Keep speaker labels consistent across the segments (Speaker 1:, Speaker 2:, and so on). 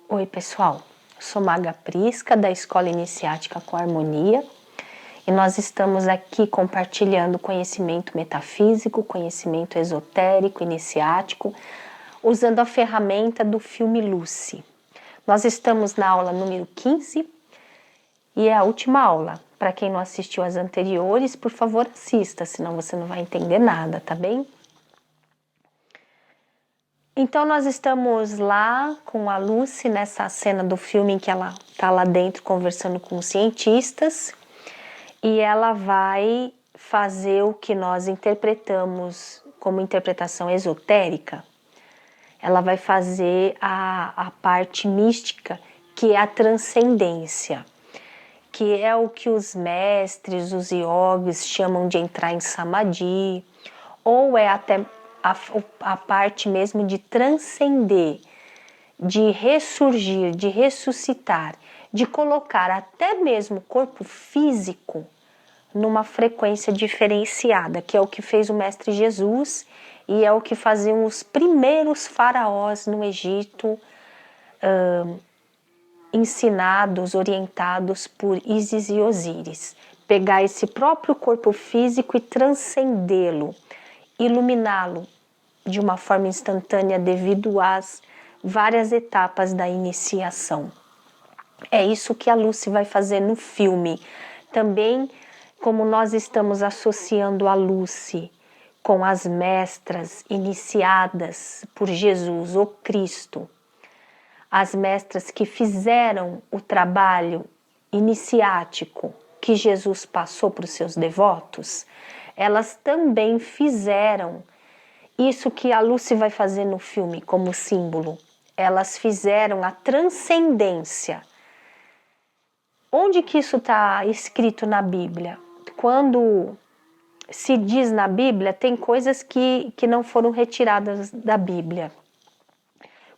Speaker 1: Oi pessoal, sou Maga Prisca da Escola Iniciática com Harmonia e nós estamos aqui compartilhando conhecimento metafísico, conhecimento esotérico, iniciático, usando a ferramenta do filme Lucy. Nós estamos na aula número 15 e é a última aula. Para quem não assistiu às anteriores, por favor assista, senão você não vai entender nada, tá bem? Então nós estamos lá com a Lucy nessa cena do filme em que ela está lá dentro conversando com os cientistas e ela vai fazer o que nós interpretamos como interpretação esotérica. Ela vai fazer a parte mística, que é a transcendência, que é o que os mestres, os yogis chamam de entrar em samadhi, ou é até a parte mesmo de transcender, de ressurgir, de ressuscitar, de colocar até mesmo o corpo físico numa frequência diferenciada, que é o que fez o Mestre Jesus e é o que faziam os primeiros faraós no Egito, ensinados, orientados por Ísis e Osíris. Pegar esse próprio corpo físico e transcendê-lo, iluminá-lo de uma forma instantânea devido às várias etapas da iniciação. É isso que a Lucy vai fazer no filme. Também, como nós estamos associando a Lucy com as mestras iniciadas por Jesus, o Cristo, as mestras que fizeram o trabalho iniciático que Jesus passou para os seus devotos, elas também fizeram isso que a Lucy vai fazer no filme como símbolo. Elas fizeram a transcendência. Onde que isso está escrito na Bíblia? Quando se diz na Bíblia, tem coisas que não foram retiradas da Bíblia.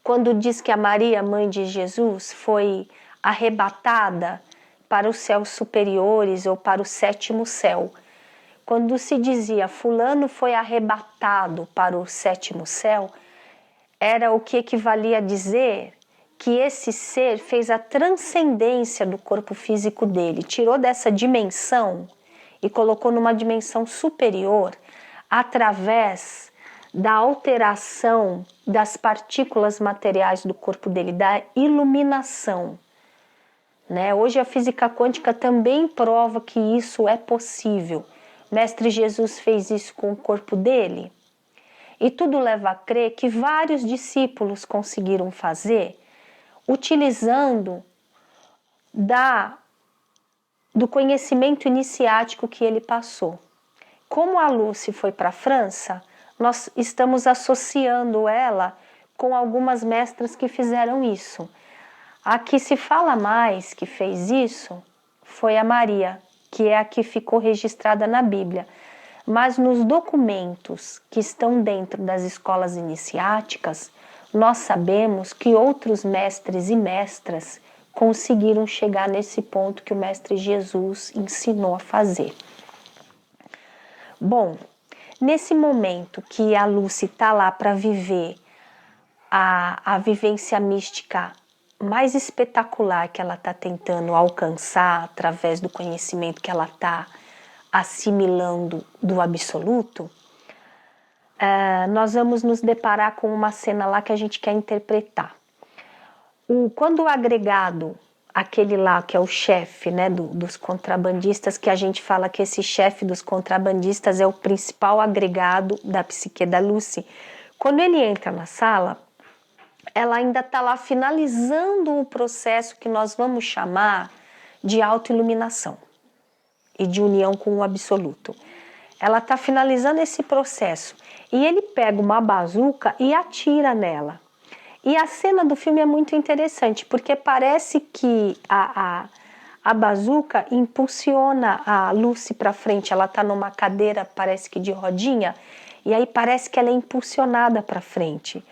Speaker 1: Quando diz que a Maria, mãe de Jesus, foi arrebatada para os céus superiores ou para o sétimo céu, quando se dizia fulano foi arrebatado para o sétimo céu, era o que equivalia a dizer que esse ser fez a transcendência do corpo físico dele, tirou dessa dimensão e colocou numa dimensão superior através da alteração das partículas materiais do corpo dele, da iluminação. Hoje a física quântica também prova que isso é possível. Mestre Jesus fez isso com o corpo dele. E tudo leva a crer que vários discípulos conseguiram fazer utilizando do conhecimento iniciático que ele passou. Como a Lucy foi para a França, nós estamos associando ela com algumas mestras que fizeram isso. A que se fala mais que fez isso foi a Maria, que é a que ficou registrada na Bíblia. Mas nos documentos que estão dentro das escolas iniciáticas, nós sabemos que outros mestres e mestras conseguiram chegar nesse ponto que o Mestre Jesus ensinou a fazer. Bom, nesse momento que a Lucy está lá para viver a vivência mística mais espetacular que ela está tentando alcançar através do conhecimento que ela está assimilando do absoluto, nós vamos nos deparar com uma cena lá que a gente quer interpretar. Quando o agregado, aquele lá que é o chefe, dos contrabandistas, que a gente fala que esse chefe dos contrabandistas é o principal agregado da psique da Lucy, quando ele entra na sala, ela ainda está lá finalizando o processo que nós vamos chamar de autoiluminação e de união com o absoluto. Ela está finalizando esse processo e ele pega uma bazuca e atira nela. E a cena do filme é muito interessante, porque parece que a bazuca impulsiona a Lucy para frente. Ela está numa cadeira, parece que de rodinha, e aí parece que ela é impulsionada para frente.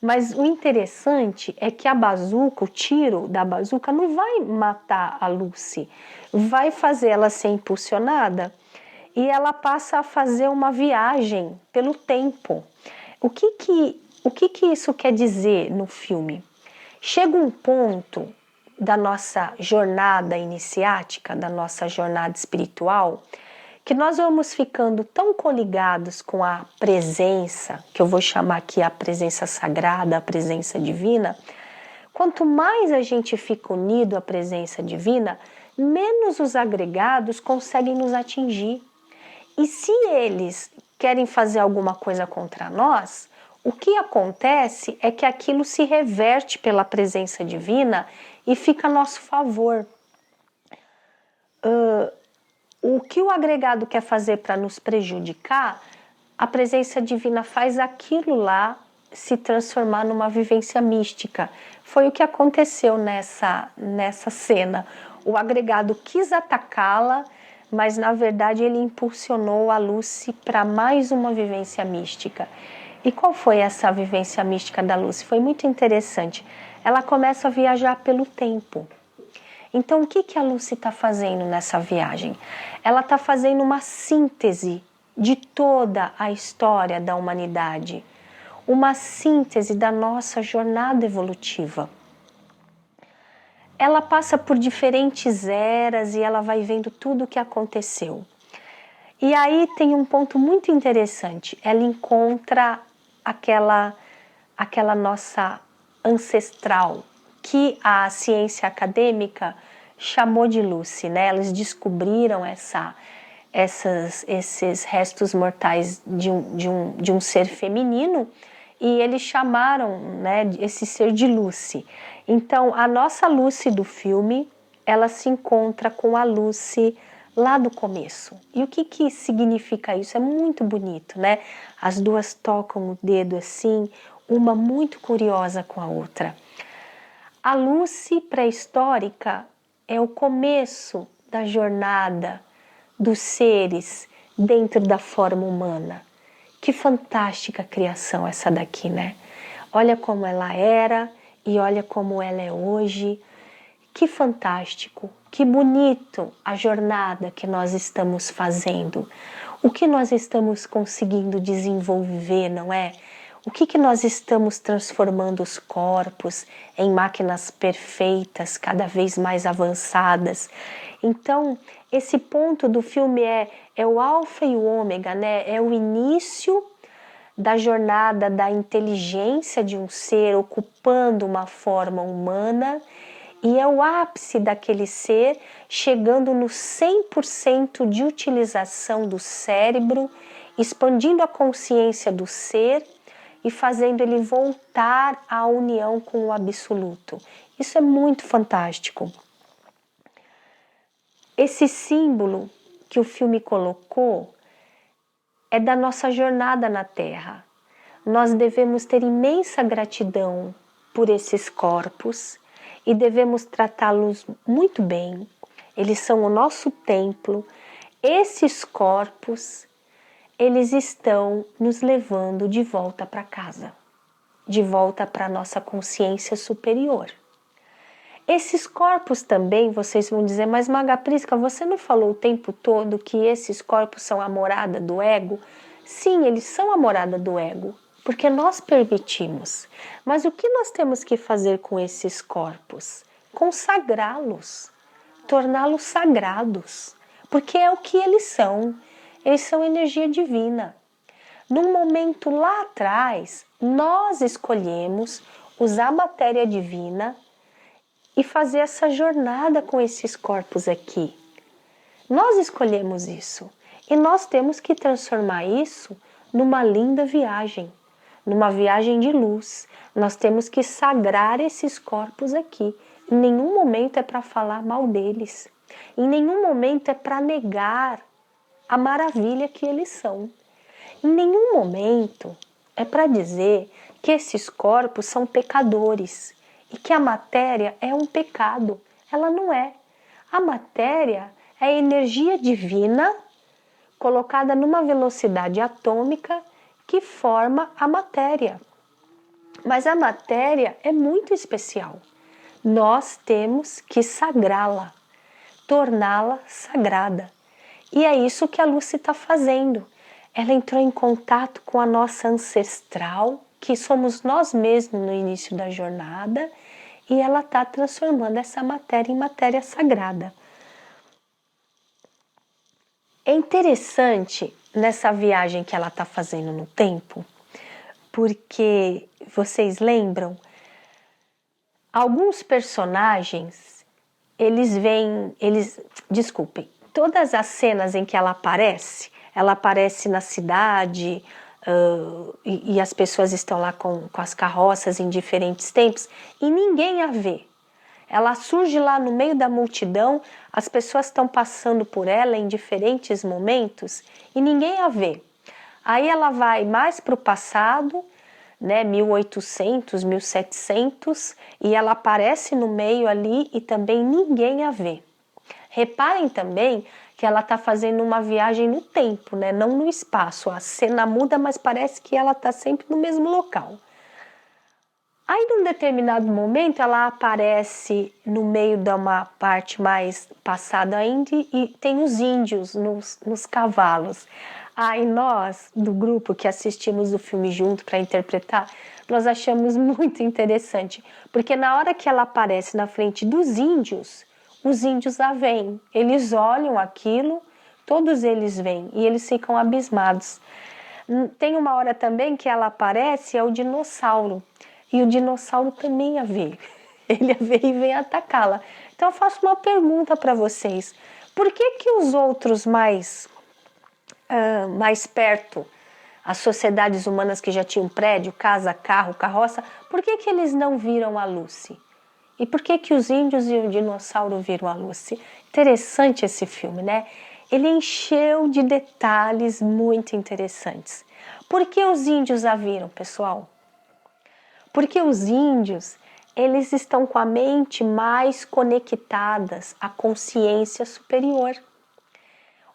Speaker 1: Mas o interessante é que a bazuca, o tiro da bazuca, não vai matar a Lucy, vai fazer ela ser impulsionada e ela passa a fazer uma viagem pelo tempo. O que isso quer dizer no filme? Chega um ponto da nossa jornada iniciática, da nossa jornada espiritual, que nós vamos ficando tão coligados com a presença, que eu vou chamar aqui a presença sagrada, a presença divina. Quanto mais a gente fica unido à presença divina, menos os agregados conseguem nos atingir. E se eles querem fazer alguma coisa contra nós, o que acontece é que aquilo se reverte pela presença divina e fica a nosso favor. O que o agregado quer fazer para nos prejudicar, a presença divina faz aquilo lá se transformar numa vivência mística. Foi o que aconteceu nessa cena. O agregado quis atacá-la, mas na verdade ele impulsionou a Lucy para mais uma vivência mística. E qual foi essa vivência mística da Lucy? Foi muito interessante. Ela começa a viajar pelo tempo. Então, o que a Lucy está fazendo nessa viagem? Ela está fazendo uma síntese de toda a história da humanidade, uma síntese da nossa jornada evolutiva. Ela passa por diferentes eras e ela vai vendo tudo o que aconteceu. E aí tem um ponto muito interessante. Ela encontra aquela nossa ancestral, que a ciência acadêmica chamou de Lucy, né? Eles descobriram esses restos mortais de um ser feminino e eles chamaram, né, esse ser de Lucy. Então, a nossa Lucy do filme, ela se encontra com a Lucy lá do começo. E o que significa isso? É muito bonito, né? As duas tocam o dedo assim, uma muito curiosa com a outra. A Lucy pré-histórica é o começo da jornada dos seres dentro da forma humana. Que fantástica criação essa daqui, né? Olha como ela era e olha como ela é hoje. Que fantástico, que bonito a jornada que nós estamos fazendo. O que nós estamos conseguindo desenvolver, não é? O que nós estamos transformando os corpos em máquinas perfeitas, cada vez mais avançadas. Então, esse ponto do filme é o alfa e o ômega, né? É o início da jornada da inteligência de um ser ocupando uma forma humana e é o ápice daquele ser chegando no 100% de utilização do cérebro, expandindo a consciência do ser e fazendo ele voltar à união com o absoluto. Isso é muito fantástico. Esse símbolo que o filme colocou é da nossa jornada na Terra. Nós devemos ter imensa gratidão por esses corpos e devemos tratá-los muito bem. Eles são o nosso templo. Esses corpos, eles estão nos levando de volta para casa, de volta para a nossa consciência superior. Esses corpos também, vocês vão dizer, mas Maga Prisca, você não falou o tempo todo que esses corpos são a morada do ego? Sim, eles são a morada do ego, porque nós permitimos. Mas o que nós temos que fazer com esses corpos? Consagrá-los, torná-los sagrados, porque é o que eles são. Eles são energia divina. Num momento lá atrás, nós escolhemos usar a matéria divina e fazer essa jornada com esses corpos aqui. Nós escolhemos isso e nós temos que transformar isso numa linda viagem, numa viagem de luz. Nós temos que sagrar esses corpos aqui. Em nenhum momento é para falar mal deles. Em nenhum momento é para negar a maravilha que eles são. Em nenhum momento é para dizer que esses corpos são pecadores e que a matéria é um pecado. Ela não é. A matéria é energia divina colocada numa velocidade atômica que forma a matéria. Mas a matéria é muito especial. Nós temos que sagrá-la, torná-la sagrada. E é isso que a Lucy está fazendo. Ela entrou em contato com a nossa ancestral, que somos nós mesmos no início da jornada, e ela está transformando essa matéria em matéria sagrada. É interessante nessa viagem que ela está fazendo no tempo, porque vocês lembram, alguns personagens, desculpem, todas as cenas em que ela aparece na cidade, e as pessoas estão lá com as carroças em diferentes tempos, e ninguém a vê. Ela surge lá no meio da multidão, as pessoas estão passando por ela em diferentes momentos e ninguém a vê. Aí ela vai mais para o passado, né, 1800, 1700, e ela aparece no meio ali e também ninguém a vê. Reparem também que ela está fazendo uma viagem no tempo, né, não no espaço. A cena muda, mas parece que ela está sempre no mesmo local. Aí, num determinado momento, ela aparece no meio de uma parte mais passada ainda e tem os índios nos cavalos. Aí nós, do grupo que assistimos o filme junto para interpretar, nós achamos muito interessante, porque na hora que ela aparece na frente dos índios, os índios a veem. Eles olham aquilo, todos eles veem e eles ficam abismados. Tem uma hora também que ela aparece, é o dinossauro. E o dinossauro também a vê. Ele a vê e vem atacá-la. Então eu faço uma pergunta para vocês. Por que os outros mais perto, as sociedades humanas que já tinham prédio, casa, carro, carroça, por que eles não viram a Lucy? E por que os índios e o dinossauro viram a Lucy? Interessante esse filme, né? Ele encheu de detalhes muito interessantes. Por que os índios a viram, pessoal? Porque os índios, eles estão com a mente mais conectadas à consciência superior.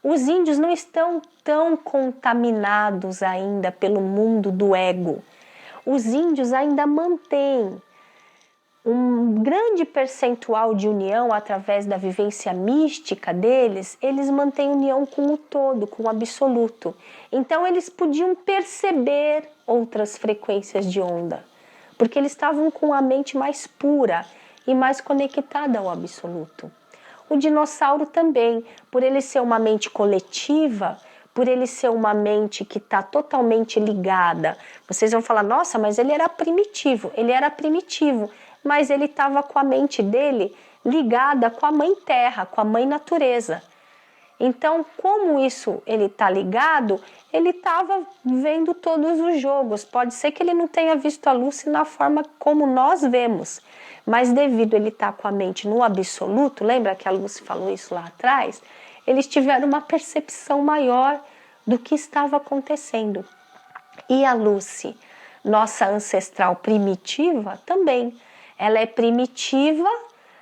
Speaker 1: Os índios não estão tão contaminados ainda pelo mundo do ego. Os índios ainda mantêm um grande percentual de união através da vivência mística deles, eles mantêm união com o todo, com o absoluto. Então eles podiam perceber outras frequências de onda, porque eles estavam com a mente mais pura e mais conectada ao absoluto. O dinossauro também, por ele ser uma mente coletiva, por ele ser uma mente que está totalmente ligada. Vocês vão falar, nossa, mas ele era primitivo. Ele era primitivo, mas ele estava com a mente dele ligada com a mãe terra, com a mãe natureza. Então, como isso ele está ligado, ele estava vendo todos os jogos. Pode ser que ele não tenha visto a Lucy na forma como nós vemos, mas devido a ele estar com a mente no absoluto, lembra que a Lucy falou isso lá atrás? Eles tiveram uma percepção maior do que estava acontecendo. E a Lucy, nossa ancestral primitiva, também. Ela é primitiva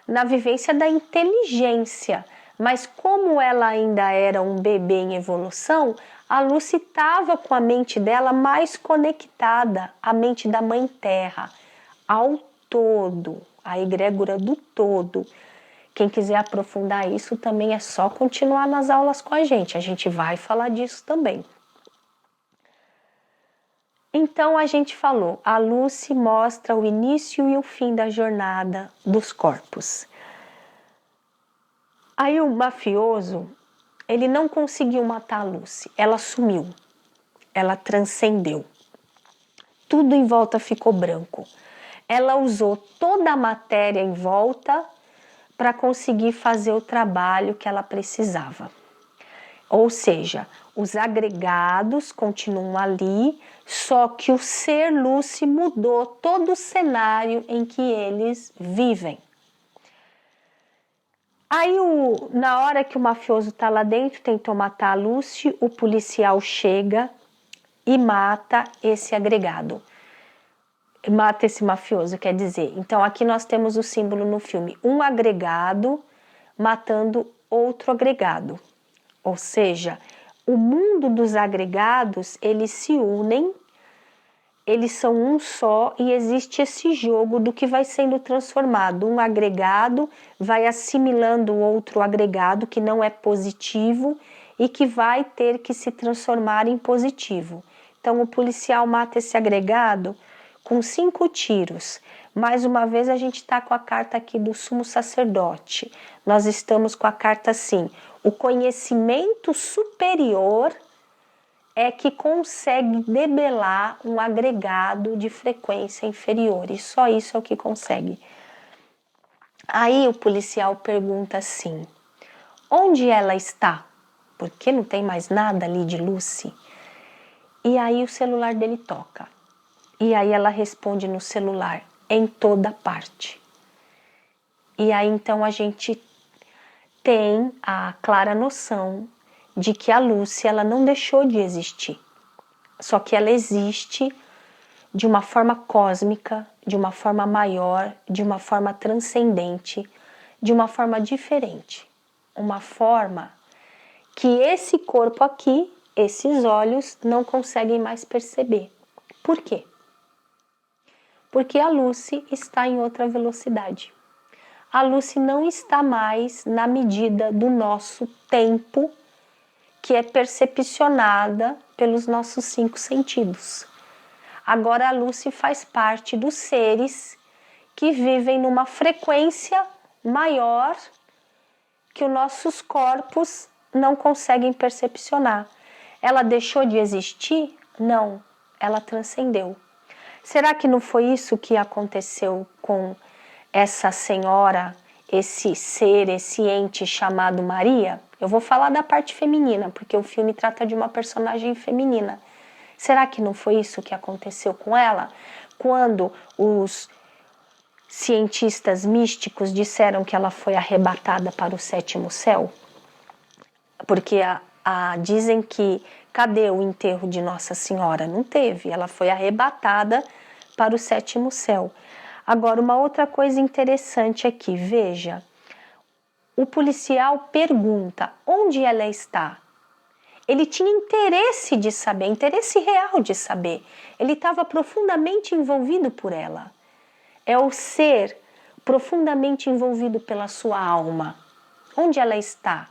Speaker 1: na vivência da inteligência, mas como ela ainda era um bebê em evolução, a Lucy estava com a mente dela mais conectada à mente da Mãe Terra, ao todo, a egrégora do todo. Quem quiser aprofundar isso também é só continuar nas aulas com a gente vai falar disso também. Então a gente falou, a Lucy mostra o início e o fim da jornada dos corpos. Aí o mafioso, ele não conseguiu matar a Lucy, ela sumiu, ela transcendeu. Tudo em volta ficou branco. Ela usou toda a matéria em volta para conseguir fazer o trabalho que ela precisava. Ou seja, os agregados continuam ali, só que o ser Lucy mudou todo o cenário em que eles vivem. Aí, na hora que o mafioso está lá dentro, tentou matar a Lucy, o policial chega e mata esse agregado. Mata esse mafioso, quer dizer. Então, aqui nós temos o símbolo no filme. Um agregado matando outro agregado. Ou seja, o mundo dos agregados, eles se unem, eles são um só e existe esse jogo do que vai sendo transformado. Um agregado vai assimilando o outro agregado que não é positivo e que vai ter que se transformar em positivo. Então o policial mata esse agregado com 5 tiros. Mais uma vez a gente está com a carta aqui do sumo sacerdote. Nós estamos com a carta assim: o conhecimento superior é que consegue debelar um agregado de frequência inferior, e só isso é o que consegue. Aí o policial pergunta assim: onde ela está? Porque não tem mais nada ali de Lucy. E aí o celular dele toca. E aí ela responde no celular: em toda parte. E aí então a gente tem a clara noção de que a Lucy, ela não deixou de existir. Só que ela existe de uma forma cósmica, de uma forma maior, de uma forma transcendente, de uma forma diferente. Uma forma que esse corpo aqui, esses olhos, não conseguem mais perceber. Por quê? Porque a Lucy está em outra velocidade. A Lucy não está mais na medida do nosso tempo, que é percepcionada pelos nossos 5 sentidos. Agora a Lucy faz parte dos seres que vivem numa frequência maior que os nossos corpos não conseguem percepcionar. Ela deixou de existir? Não, ela transcendeu. Será que não foi isso que aconteceu com essa senhora, esse ser, esse ente chamado Maria? Eu vou falar da parte feminina, porque o filme trata de uma personagem feminina. Será que não foi isso que aconteceu com ela? Quando os cientistas místicos disseram que ela foi arrebatada para o 7º céu? Porque dizem que cadê o enterro de Nossa Senhora? Não teve, ela foi arrebatada para o 7º céu. Agora, uma outra coisa interessante aqui, veja, o policial pergunta onde ela está. Ele tinha interesse de saber, interesse real de saber. Ele estava profundamente envolvido por ela. É o ser profundamente envolvido pela sua alma. Onde ela está?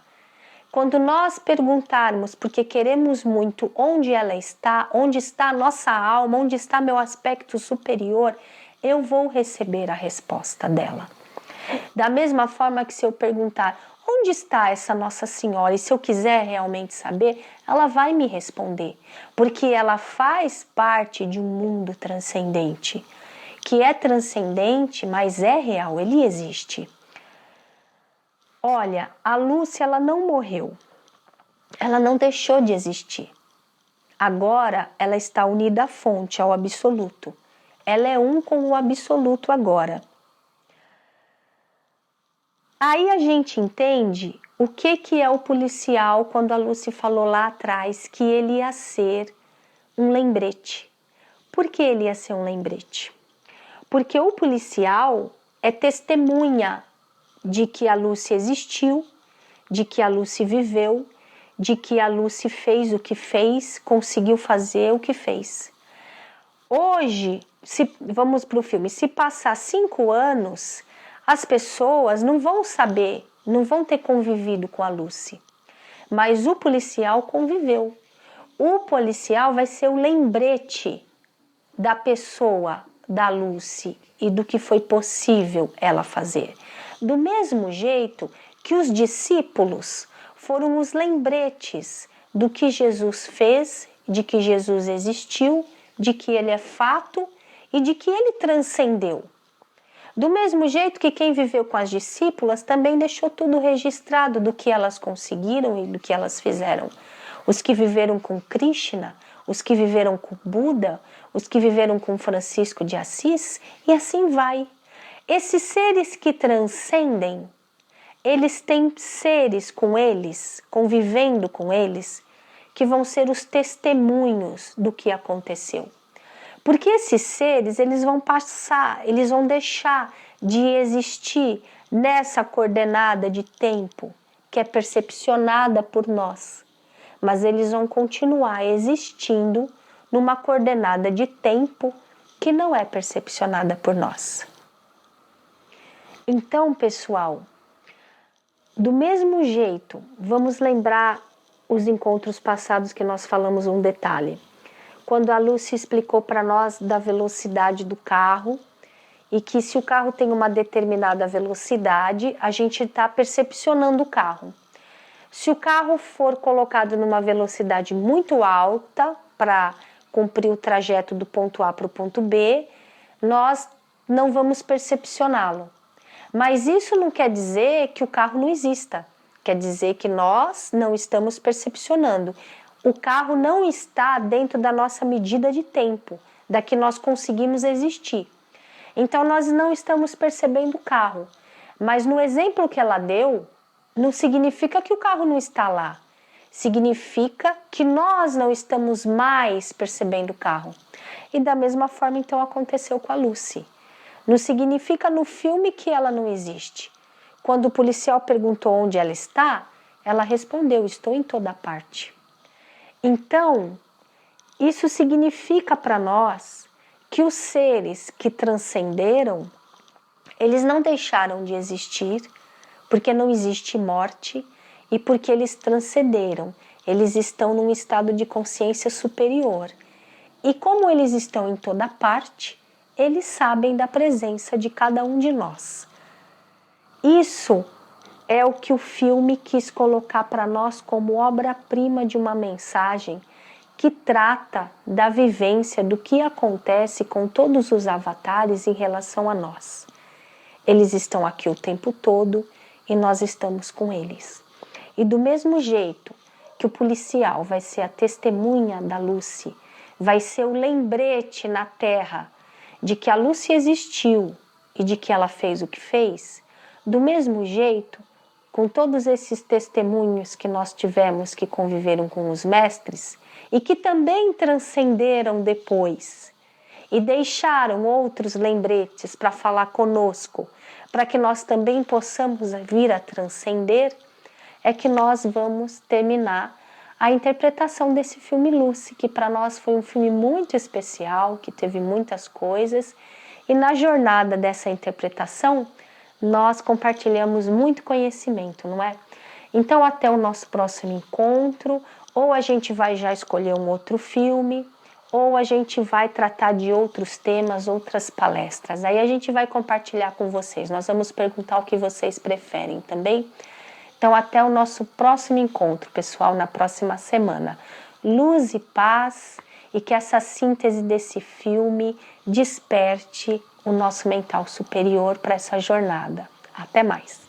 Speaker 1: Quando nós perguntarmos, porque queremos muito onde ela está, onde está a nossa alma, onde está meu aspecto superior, eu vou receber a resposta dela. Da mesma forma que se eu perguntar onde está essa Nossa Senhora, e se eu quiser realmente saber, ela vai me responder, porque ela faz parte de um mundo transcendente, que é transcendente, mas é real, ele existe. Olha, a Lúcia, ela não morreu, ela não deixou de existir. Agora ela está unida à fonte, ao absoluto. Ela é um com o absoluto agora. Aí a gente entende o que é o policial quando a Lucy falou lá atrás que ele ia ser um lembrete. Por que ele ia ser um lembrete? Porque o policial é testemunha de que a Lucy existiu, de que a Lucy viveu, de que a Lucy fez o que fez, conseguiu fazer o que fez. Hoje, vamos para o filme, se passar 5 anos, as pessoas não vão saber, não vão ter convivido com a Lucy. Mas o policial conviveu. O policial vai ser o lembrete da pessoa, da Lucy, e do que foi possível ela fazer. Do mesmo jeito que os discípulos foram os lembretes do que Jesus fez, de que Jesus existiu, de que ele é fato e de que ele transcendeu. Do mesmo jeito que quem viveu com as discípulas também deixou tudo registrado do que elas conseguiram e do que elas fizeram. Os que viveram com Krishna, os que viveram com Buda, os que viveram com Francisco de Assis, e assim vai. Esses seres que transcendem, eles têm seres com eles, convivendo com eles, que vão ser os testemunhos do que aconteceu. Porque esses seres, eles vão passar, eles vão deixar de existir nessa coordenada de tempo que é percepcionada por nós. Mas eles vão continuar existindo numa coordenada de tempo que não é percepcionada por nós. Então, pessoal, do mesmo jeito, vamos lembrar os encontros passados que nós falamos um detalhe. quando a Lucy explicou para nós da velocidade do carro e que se o carro tem uma determinada velocidade, a gente está percepcionando o carro. Se o carro for colocado numa velocidade muito alta para cumprir o trajeto do ponto A para o ponto B, nós não vamos percepcioná-lo. Mas isso não quer dizer que o carro não exista. Quer dizer que nós não estamos percepcionando. O carro não está dentro da nossa medida de tempo, da que nós conseguimos existir. Então nós não estamos percebendo o carro. Mas no exemplo que ela deu, não significa que o carro não está lá. Significa que nós não estamos mais percebendo o carro. E da mesma forma então aconteceu com a Lucy. Não significa no filme que ela não existe. Quando o policial perguntou onde ela está, ela respondeu: estou em toda parte. Então, isso significa para nós que os seres que transcenderam, eles não deixaram de existir, porque não existe morte e porque eles transcenderam. Eles estão num estado de consciência superior. E como eles estão em toda parte, eles sabem da presença de cada um de nós. Isso é o que o filme quis colocar para nós como obra-prima de uma mensagem que trata da vivência do que acontece com todos os avatares em relação a nós. Eles estão aqui o tempo todo e nós estamos com eles. E do mesmo jeito que o policial vai ser a testemunha da Lucy, vai ser o lembrete na Terra de que a Lucy existiu e de que ela fez o que fez, do mesmo jeito, com todos esses testemunhos que nós tivemos que conviveram com os mestres e que também transcenderam depois e deixaram outros lembretes para falar conosco, para que nós também possamos vir a transcender, é que nós vamos terminar a interpretação desse filme Lucy, que para nós foi um filme muito especial, que teve muitas coisas, e na jornada dessa interpretação nós compartilhamos muito conhecimento, não é? Então até o nosso próximo encontro, ou a gente vai já escolher um outro filme, ou a gente vai tratar de outros temas, outras palestras. Aí a gente vai compartilhar com vocês, nós vamos perguntar o que vocês preferem também. Então até o nosso próximo encontro, pessoal, na próxima semana. Luz e paz, e que essa síntese desse filme desperte o nosso mental superior para essa jornada. Até mais!